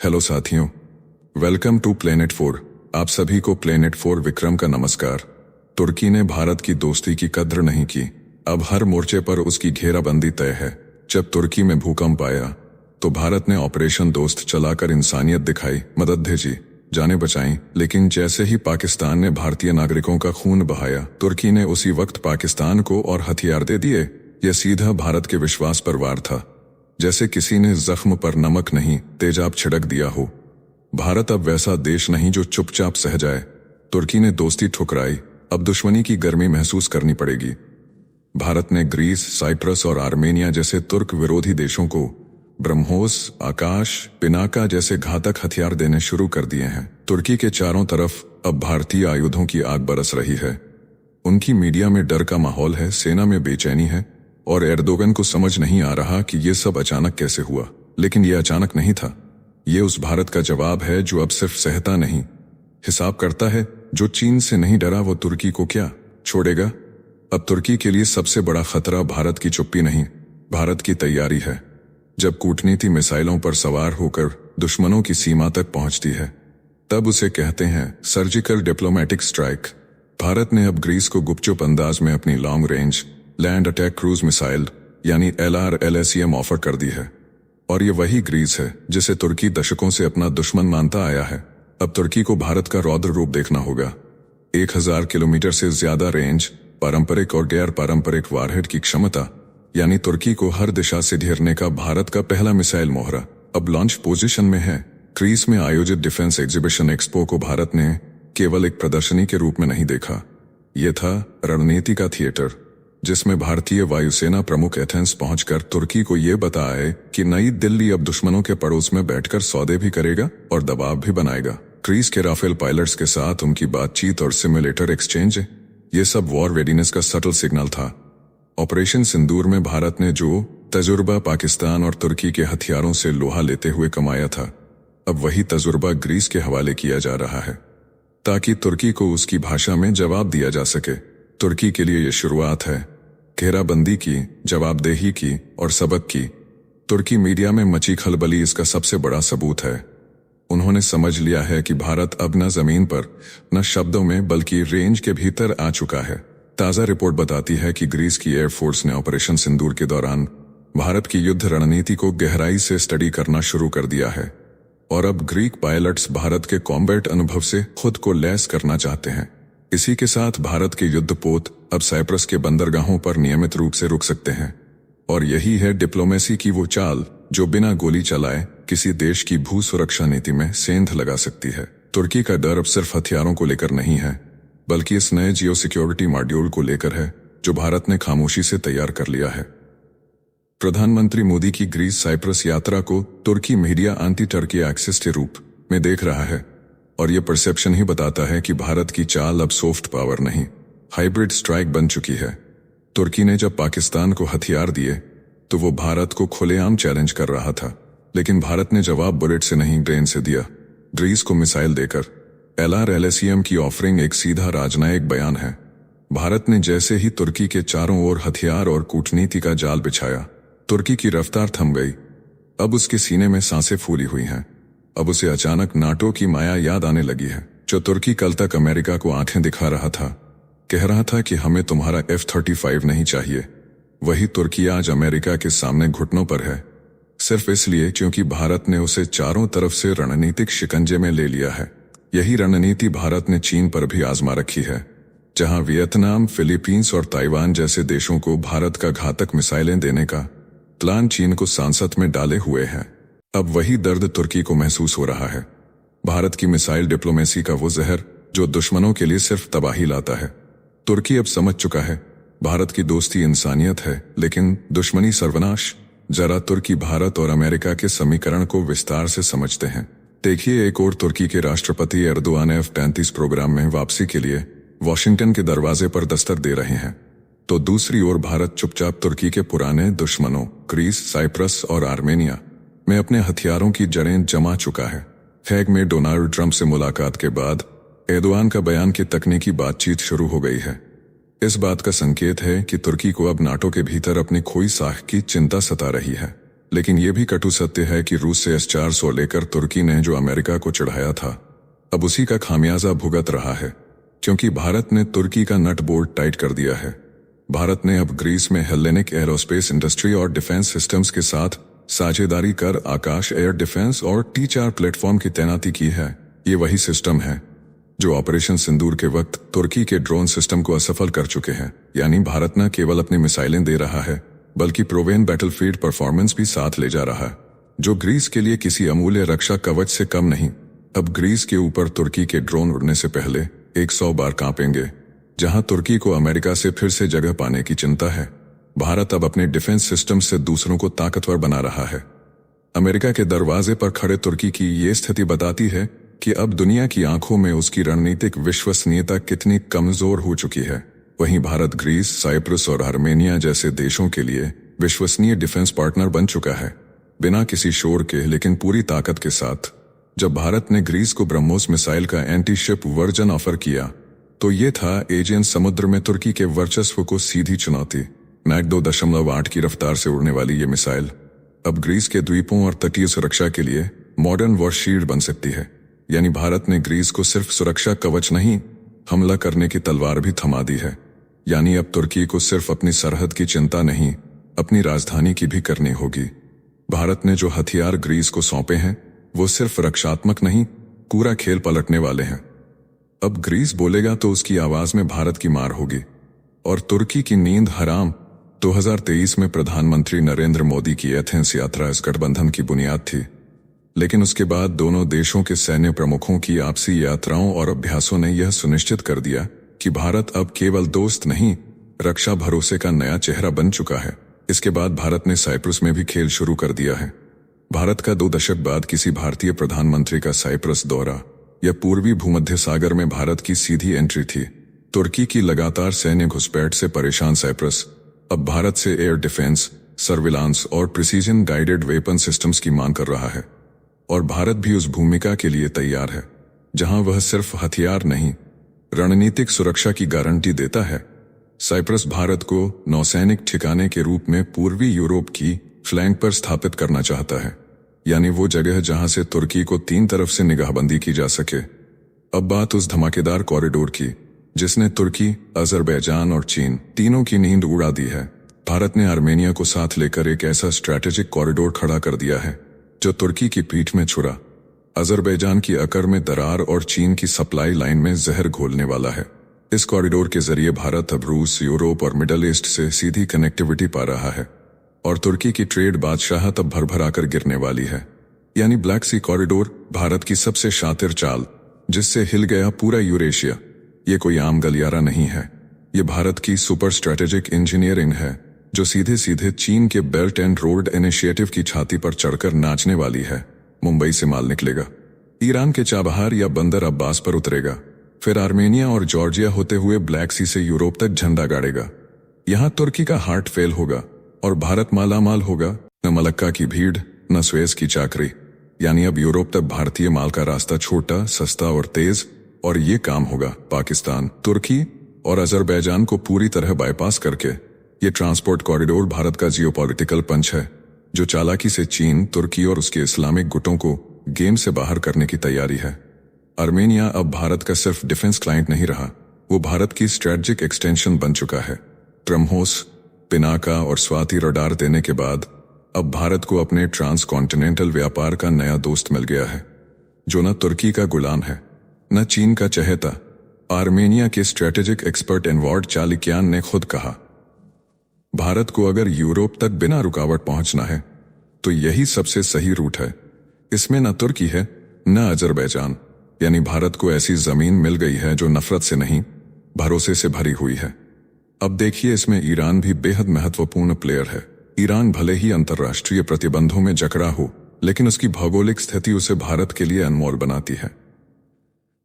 Hello साथियों, welcome to planet 4। आप सभी को प्लेनेट 4 विक्रम का नमस्कार। तुर्की ने भारत की दोस्ती की कद्र नहीं की। अब हर मोर्चे पर उसकी घेराबंदी तय है। जब तुर्की में भूकंप आया तो भारत ने ऑपरेशन दोस्त चलाकर इंसानियत दिखाई, मदद भेजी, जाने बचाई। लेकिन जैसे ही पाकिस्तान ने भारतीय नागरिकों का खून बहाया, तुर्की ने उसी वक्त पाकिस्तान को और हथियार दे दिए। यह सीधा भारत के विश्वास पर वार था, जैसे किसी ने जख्म पर नमक नहीं तेजाब छिड़क दिया हो। भारत अब वैसा देश नहीं जो चुपचाप सह जाए। तुर्की ने दोस्ती ठुकराई, अब दुश्मनी की गर्मी महसूस करनी पड़ेगी। भारत ने ग्रीस, साइप्रस और आर्मेनिया जैसे तुर्क विरोधी देशों को ब्रह्मोस, आकाश, पिनाका जैसे घातक हथियार देने शुरू कर दिए हैं। तुर्की के चारों तरफ अब भारतीय आयुधों की आग बरस रही है। उनकी मीडिया में डर का माहौल है, सेना में बेचैनी है और एर्दोगन को समझ नहीं आ रहा कि ये सब अचानक कैसे हुआ। लेकिन ये अचानक नहीं था। ये उस भारत का जवाब है जो अब सिर्फ सहता नहीं, हिसाब करता है। जो चीन से नहीं डरा वो तुर्की को क्या छोड़ेगा। अब तुर्की के लिए सबसे बड़ा खतरा भारत की चुप्पी नहीं, भारत की तैयारी है। जब कूटनीति मिसाइलों पर सवार होकर दुश्मनों की सीमा तक पहुंचती है, तब उसे कहते हैं सर्जिकल डिप्लोमेटिक स्ट्राइक। भारत ने अब ग्रीस को गुपचुप अंदाज में अपनी long range land attack cruise missile यानी LRLSEM ऑफर कर दी है। और ये वही ग्रीस है जिसे तुर्की दशकों से अपना दुश्मन मानता आया है। अब तुर्की को भारत का रौद्र रूप देखना होगा। 1000 किलोमीटर से ज्यादा रेंज, पारंपरिक और गैर पारंपरिक वारहेड की क्षमता, यानी तुर्की को हर दिशा से घेरने का भारत का पहला मिसाइल मोहरा अब लॉन्च पोजीशन में है। ग्रीस में आयोजित डिफेंस एग्जीबिशन एक्सपो को भारत ने केवल एक प्रदर्शनी के रूप में नहीं देखा। यह था रणनीति का थिएटर, जिसमें भारतीय वायुसेना प्रमुख एथेंस पहुंचकर तुर्की को यह बताए कि नई दिल्ली अब दुश्मनों के पड़ोस में बैठकर सौदे भी करेगा और दबाव भी बनाएगा। ग्रीस के राफेल पायलट्स के साथ उनकी बातचीत और सिमुलेटर एक्सचेंज, ये सब वॉर रेडीनेस का सटल सिग्नल था। ऑपरेशन सिंदूर में भारत ने जो तजुर्बा पाकिस्तान और तुर्की के हथियारों से लोहा लेते हुए कमाया था, अब वही तजुर्बा ग्रीस के हवाले किया जा रहा है, ताकि तुर्की को उसकी भाषा में जवाब दिया जा सके। तुर्की के लिए यह शुरुआत है घेराबंदी की, जवाबदेही की और सबक की। तुर्की मीडिया में मची खलबली इसका सबसे बड़ा सबूत है। उन्होंने समझ लिया है कि भारत अब न जमीन पर, न शब्दों में, बल्कि रेंज के भीतर आ चुका है। ताजा रिपोर्ट बताती है कि ग्रीस की एयरफोर्स ने ऑपरेशन सिंदूर के दौरान भारत की युद्ध रणनीति को गहराई से स्टडी करना शुरू कर दिया है। और अब ग्रीक पायलट्स भारत के कॉम्बैट अनुभव से खुद को लैस करना चाहते हैं। इसी के साथ भारत के युद्धपोत अब साइप्रस के बंदरगाहों पर नियमित रूप से रुक सकते हैं। और यही है डिप्लोमेसी की वो चाल जो बिना गोली चलाए किसी देश की भू सुरक्षा नीति में सेंध लगा सकती है। तुर्की का डर अब सिर्फ हथियारों को लेकर नहीं है, बल्कि इस नए जियो सिक्योरिटी मॉड्यूल को लेकर है जो भारत ने खामोशी से तैयार कर लिया है। प्रधानमंत्री मोदी की ग्रीस साइप्रस यात्रा को तुर्की मीडिया एंटी टर्की एक्सिस के रूप में देख रहा है। और यह परसेप्शन ही बताता है कि भारत की चाल अब सॉफ्ट पावर नहीं, हाइब्रिड स्ट्राइक बन चुकी है। तुर्की ने जब पाकिस्तान को हथियार दिए तो वो भारत को खुलेआम चैलेंज कर रहा था, लेकिन भारत ने जवाब बुलेट से नहीं ब्रेन से दिया। ग्रीस को मिसाइल देकर LRLSEM की ऑफरिंग एक सीधा राजनयिक बयान है। भारत ने जैसे ही तुर्की के चारों ओर हथियार और कूटनीति का जाल बिछाया, तुर्की की रफ्तार थम गई। अब उसके सीने में सांसें फूली हुई हैं। अब उसे अचानक नाटो की माया याद आने लगी है। जो तुर्की कल तक अमेरिका को आंखें दिखा रहा था, कह रहा था कि हमें तुम्हारा F-35 नहीं चाहिए, वही तुर्की आज अमेरिका के सामने घुटनों पर है, सिर्फ इसलिए क्योंकि भारत ने उसे चारों तरफ से रणनीतिक शिकंजे में ले लिया है। यही रणनीति भारत ने चीन पर भी आजमा रखी है, जहां वियतनाम, फिलीपींस और ताइवान जैसे देशों को भारत का घातक मिसाइलें देने का प्लान चीन को सांसत में डाले हुए है। अब वही दर्द तुर्की को महसूस हो रहा है। भारत की मिसाइल डिप्लोमेसी का वो जहर जो दुश्मनों के लिए सिर्फ तबाही लाता है। तुर्की अब समझ चुका है, भारत की दोस्ती इंसानियत है, लेकिन दुश्मनी सर्वनाश। जरा तुर्की भारत और अमेरिका के समीकरण को विस्तार से समझते हैं। देखिए, एक और तुर्की के राष्ट्रपति एर्दोआन F-35 प्रोग्राम में वापसी के लिए वॉशिंगटन के दरवाजे पर दस्तक दे रहे हैं, तो दूसरी ओर भारत चुपचाप तुर्की के पुराने दुश्मनों ग्रीस, साइप्रस और आर्मेनिया में अपने हथियारों की जड़ें जमा चुका है। हैग में डोनाल्ड ट्रंप से मुलाकात के बाद एर्दोआन का बयान की तकनीकी बातचीत शुरू हो गई है। इस बात का संकेत है कि तुर्की को अब नाटो के भीतर अपनी खोई साख की चिंता सता रही है। लेकिन ये भी कटु सत्य है कि रूस से S-400 लेकर तुर्की ने जो अमेरिका को चढ़ाया था, अब उसी का खामियाजा भुगत रहा है, क्योंकि भारत ने तुर्की का नट बोल्ट टाइट कर दिया है। भारत ने अब ग्रीस में हेलेनिक एरोस्पेस इंडस्ट्री और डिफेंस सिस्टम्स के साथ साझेदारी कर आकाश एयर डिफेंस और T-4 प्लेटफॉर्म की तैनाती की है। ये वही सिस्टम है जो ऑपरेशन सिंदूर के वक्त तुर्की के ड्रोन सिस्टम को असफल कर चुके हैं। यानी भारत न केवल अपनी मिसाइलें दे रहा है, बल्कि प्रोवेन बैटलफील्ड परफॉर्मेंस भी साथ ले जा रहा है, जो ग्रीस के लिए किसी अमूल्य रक्षा कवच से कम नहीं। अब ग्रीस के ऊपर तुर्की के ड्रोन उड़ने से पहले 100 बार कांपेंगे। जहां तुर्की को अमेरिका से फिर से जगह पाने की चिंता है, भारत अब अपने डिफेंस सिस्टम से दूसरों को ताकतवर बना रहा है। अमेरिका के दरवाजे पर खड़े तुर्की की ये स्थिति बताती है कि अब दुनिया की आंखों में उसकी रणनीतिक विश्वसनीयता कितनी कमजोर हो चुकी है। वहीं भारत ग्रीस, साइप्रस और आर्मेनिया जैसे देशों के लिए विश्वसनीय डिफेंस पार्टनर बन चुका है, बिना किसी शोर के लेकिन पूरी ताकत के साथ। जब भारत ने ग्रीस को ब्रह्मोस मिसाइल का एंटी शिप वर्जन ऑफर किया, तो ये था एजियन समुद्र में तुर्की के वर्चस्व को सीधी चुनौती। मैक 2.8 की रफ्तार से उड़ने वाली ये मिसाइल अब ग्रीस के द्वीपों और तटीय सुरक्षा के लिए मॉडर्न वॉरशील्ड बन सकती है। यानी भारत ने ग्रीस को सिर्फ सुरक्षा कवच नहीं, हमला करने की तलवार भी थमा दी है। यानी अब तुर्की को सिर्फ अपनी सरहद की चिंता नहीं, अपनी राजधानी की भी करनी होगी। भारत ने जो हथियार ग्रीस को सौंपे हैं, वो सिर्फ रक्षात्मक नहीं, पूरा खेल पलटने वाले हैं। अब ग्रीस बोलेगा तो उसकी आवाज में भारत की मार होगी और तुर्की की नींद हराम। 2023 में प्रधानमंत्री नरेंद्र मोदी की एथेंस यात्रा इस गठबंधन की बुनियाद थी, लेकिन उसके बाद दोनों देशों के सैन्य प्रमुखों की आपसी यात्राओं और अभ्यासों ने यह सुनिश्चित कर दिया कि भारत अब केवल दोस्त नहीं, रक्षा भरोसे का नया चेहरा बन चुका है। इसके बाद भारत ने साइप्रस में भी खेल शुरू कर दिया है। भारत का 2 दशक बाद किसी भारतीय प्रधानमंत्री का साइप्रस दौरा यह पूर्वी भूमध्य सागर में भारत की सीधी एंट्री थी। तुर्की की लगातार सैन्य घुसपैठ से परेशान साइप्रस अब भारत से एयर डिफेंस, सर्विलांस और प्रिसीजन गाइडेड वेपन सिस्टम्स की मांग कर रहा है, और भारत भी उस भूमिका के लिए तैयार है जहां वह सिर्फ हथियार नहीं, रणनीतिक सुरक्षा की गारंटी देता है। साइप्रस भारत को नौसैनिक ठिकाने के रूप में पूर्वी यूरोप की फ्लैंक पर स्थापित करना चाहता है, यानी वो जगह जहां से तुर्की को 3 तरफ से निगाहबंदी की जा सके। अब बात उस धमाकेदार कॉरिडोर की जिसने तुर्की, अजरबैजान और चीन तीनों की नींद उड़ा दी है। भारत ने आर्मेनिया को साथ लेकर एक ऐसा स्ट्रैटेजिक कॉरिडोर खड़ा कर दिया है जो तुर्की की पीठ में छुरा, अजरबैजान की अकर में दरार और चीन की सप्लाई लाइन में जहर घोलने वाला है। इस कॉरिडोर के जरिए भारत अब रूस, यूरोप और मिडल ईस्ट से सीधी कनेक्टिविटी पा रहा है, और तुर्की की ट्रेड बादशाह तब भर आकर गिरने वाली है। यानी ब्लैक सी कॉरिडोर भारत की सबसे शातिर चाल, जिससे हिल गया पूरा यूरेशिया। ये कोई आम गलियारा नहीं है, ये भारत की सुपर स्ट्रैटेजिक इंजीनियरिंग है जो सीधे सीधे चीन के बेल्ट एंड रोड इनिशिएटिव की छाती पर चढ़कर नाचने वाली है। मुंबई से माल निकलेगा, ईरान के चाबहार या बंदर अब्बास पर उतरेगा, फिर आर्मेनिया और जॉर्जिया होते हुए ब्लैक सी से यूरोप तक झंडा गाड़ेगा। यहां तुर्की का हार्ट फेल होगा और भारत मालामाल होगा। न मलक्का की भीड़, न स्वेज की चाकरी। यानी अब यूरोप तक भारतीय माल का रास्ता छोटा, सस्ता और तेज, और ये काम होगा पाकिस्तान, तुर्की और अजरबैजान को पूरी तरह बाईपास करके। ये ट्रांसपोर्ट कॉरिडोर भारत का जियोपॉलिटिकल पंच है जो चालाकी से चीन, तुर्की और उसके इस्लामिक गुटों को गेम से बाहर करने की तैयारी है। आर्मेनिया अब भारत का सिर्फ डिफेंस क्लाइंट नहीं रहा, वो भारत की स्ट्रेटेजिक एक्सटेंशन बन चुका है। ब्रह्मोस, पिनाका और स्वाति रडार देने के बाद अब भारत को अपने ट्रांसकॉन्टिनेंटल व्यापार का नया दोस्त मिल गया है, जो न तुर्की का गुलाम है न चीन का चहेता। आर्मेनिया के स्ट्रेटेजिक एक्सपर्ट एनवार्ड चालिक्यान ने खुद कहा, भारत को अगर यूरोप तक बिना रुकावट पहुंचना है तो यही सबसे सही रूट है। इसमें न तुर्की है न अजरबैजान, यानी भारत को ऐसी जमीन मिल गई है जो नफरत से नहीं, भरोसे से भरी हुई है। अब देखिए, इसमें ईरान भी बेहद महत्वपूर्ण प्लेयर है। ईरान भले ही अंतर्राष्ट्रीय प्रतिबंधों में जकड़ा हो, लेकिन उसकी भौगोलिक स्थिति उसे भारत के लिए अनमोल बनाती है।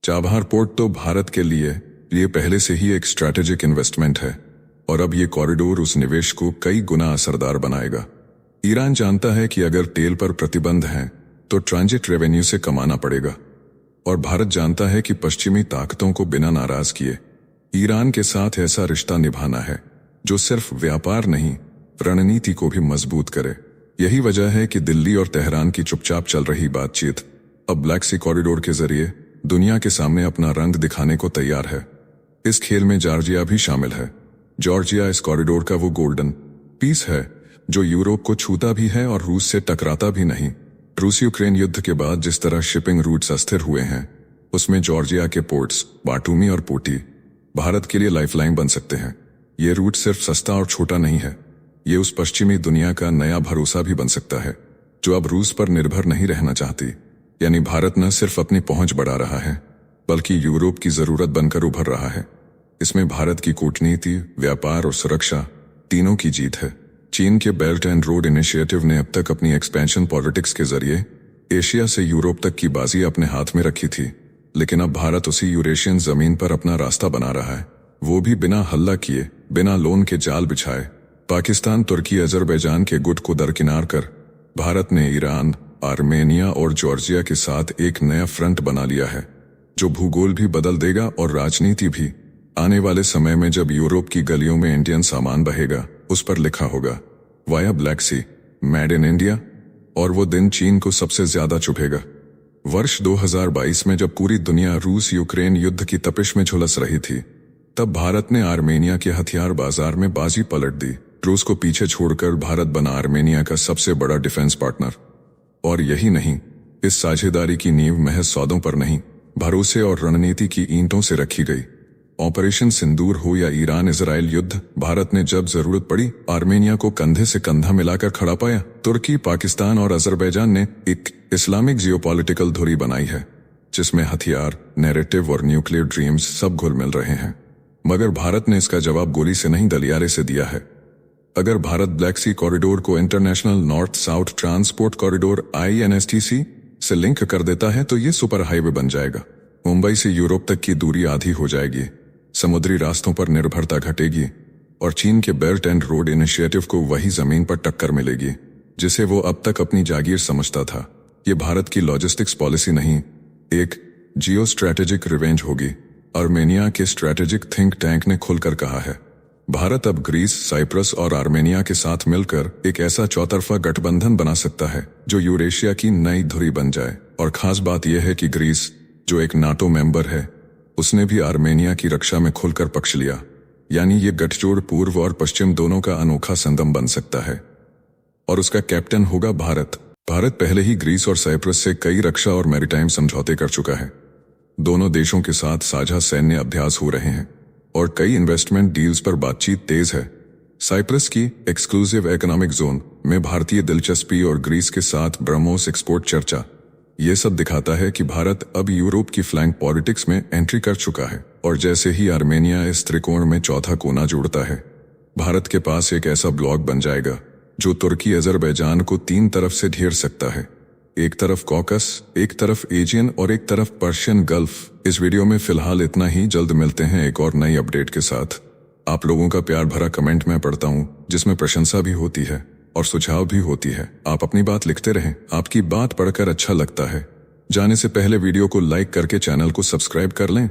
चाबहार पोर्ट तो भारत के लिए ये पहले से ही एक स्ट्रैटेजिक इन्वेस्टमेंट है, और अब ये कॉरिडोर उस निवेश को कई गुना असरदार बनाएगा। ईरान जानता है कि अगर तेल पर प्रतिबंध हैं तो ट्रांजिट रेवेन्यू से कमाना पड़ेगा, और भारत जानता है कि पश्चिमी ताकतों को बिना नाराज किए ईरान के साथ ऐसा रिश्ता निभाना है जो सिर्फ व्यापार नहीं, रणनीति को भी मजबूत करे। यही वजह है कि दिल्ली और तेहरान की चुपचाप चल रही बातचीत अब ब्लैक सी कॉरिडोर के जरिए दुनिया के सामने अपना रंग दिखाने को तैयार है। इस खेल में जॉर्जिया भी शामिल है। जॉर्जिया इस कॉरिडोर का वो गोल्डन पीस है जो यूरोप को छूता भी है और रूस से टकराता भी नहीं। रूस यूक्रेन युद्ध के बाद जिस तरह शिपिंग रूट्स अस्थिर हुए हैं, उसमें जॉर्जिया के पोर्ट्स बाटूमी और पोटी भारत के लिए लाइफलाइन बन सकते हैं। ये रूट सिर्फ सस्ता और छोटा नहीं है, ये उस पश्चिमी दुनिया का नया भरोसा भी बन सकता है जो अब रूस पर निर्भर नहीं रहना चाहती। यानी भारत न सिर्फ अपनी पहुंच बढ़ा रहा है बल्कि यूरोप की जरूरत बनकर उभर रहा है। इसमें भारत की कूटनीति, व्यापार और सुरक्षा तीनों की जीत है। चीन के बेल्ट एंड रोड इनिशिएटिव ने अब तक अपनी एक्सपेंशन पॉलिटिक्स के जरिए एशिया से यूरोप तक की बाजी अपने हाथ में रखी थी, लेकिन अब भारत उसी यूरेशियन जमीन पर अपना रास्ता बना रहा है, वो भी बिना हल्ला किए, बिना लोन के जाल बिछाए। पाकिस्तान, तुर्की, अजरबैजान के गुट को दरकिनार कर भारत ने ईरान, आर्मेनिया और जॉर्जिया के साथ एक नया फ्रंट बना लिया है जो भूगोल भी बदल देगा और राजनीति भी। आने वाले समय में जब यूरोप की गलियों में इंडियन सामान बहेगा, उस पर लिखा होगा via Black Sea, made in India, और वो दिन चीन को सबसे ज्यादा चुभेगा। वर्ष 2022 में जब पूरी दुनिया रूस यूक्रेन युद्ध की तपिश में झुलस रही थी, तब भारत ने आर्मेनिया के हथियार बाजार में बाजी पलट दी। रूस को पीछे छोड़कर भारत बना आर्मेनिया का सबसे बड़ा डिफेंस पार्टनर। और यही नहीं, इस साझेदारी की नींव महज सौदों पर नहीं, भरोसे और रणनीति की ईंटों से रखी गई। ऑपरेशन सिंदूर हो या ईरान इजराइल युद्ध, भारत ने जब जरूरत पड़ी आर्मेनिया को कंधे से कंधा मिलाकर खड़ा पाया। तुर्की, पाकिस्तान और अजरबैजान ने एक इस्लामिक जियोपॉलिटिकल धुरी बनाई है जिसमें हथियार, नैरेटिव और न्यूक्लियर ड्रीम्स सब घुल मिल रहे हैं। मगर भारत ने इसका जवाब गोली से नहीं, गलियारे से दिया है। अगर भारत ब्लैक सी कॉरिडोर को international north south transport corridor INSTC से लिंक कर देता है तो ये सुपर हाईवे बन जाएगा। मुंबई से यूरोप तक की दूरी आधी हो जाएगी, समुद्री रास्तों पर निर्भरता घटेगी और चीन के बेल्ट एंड रोड इनिशिएटिव को वही जमीन पर टक्कर मिलेगी जिसे वो अब तक अपनी जागीर समझता था। ये भारत की लॉजिस्टिक्स पॉलिसी नहीं, एक जियो स्ट्रैटेजिक रिवेंज होगी। आर्मेनिया के स्ट्रैटेजिक थिंक टैंक ने खुलकर कहा है भारत अब ग्रीस, साइप्रस और आर्मेनिया के साथ मिलकर एक ऐसा चौतरफा गठबंधन बना सकता है जो यूरेशिया की नई धुरी बन जाए। और खास बात यह है कि ग्रीस, जो एक नाटो मेंबर है, उसने भी आर्मेनिया की रक्षा में खुलकर पक्ष लिया। यानी ये गठजोड़ पूर्व और पश्चिम दोनों का अनोखा संगम बन सकता है और उसका कैप्टन होगा भारत। भारत पहले ही ग्रीस और साइप्रस से कई रक्षा और मैरीटाइम समझौते कर चुका है। दोनों देशों के साथ साझा सैन्य अभ्यास हो रहे हैं और कई इन्वेस्टमेंट डील्स पर बातचीत तेज है। साइप्रस की एक्सक्लूसिव इकोनॉमिक जोन में भारतीय दिलचस्पी और ग्रीस के साथ ब्रह्मोस एक्सपोर्ट चर्चा, ये सब दिखाता है कि भारत अब यूरोप की फ्लैंक पॉलिटिक्स में एंट्री कर चुका है। और जैसे ही आर्मेनिया इस त्रिकोण में चौथा कोना जोड़ता है, भारत के पास एक ऐसा ब्लॉक बन जाएगा जो तुर्की, अजरबैजान को तीन तरफ से घेर सकता है। एक तरफ कॉकस, एक तरफ एशियन और एक तरफ पर्शियन गल्फ। इस वीडियो में फिलहाल इतना ही। जल्द मिलते हैं एक और नई अपडेट के साथ। आप लोगों का प्यार भरा कमेंट मैं पढ़ता हूँ जिसमें प्रशंसा भी होती है और सुझाव भी होती है। आप अपनी बात लिखते रहें, आपकी बात पढ़कर अच्छा लगता है। जाने से पहले वीडियो को लाइक करके चैनल को सब्सक्राइब कर लें।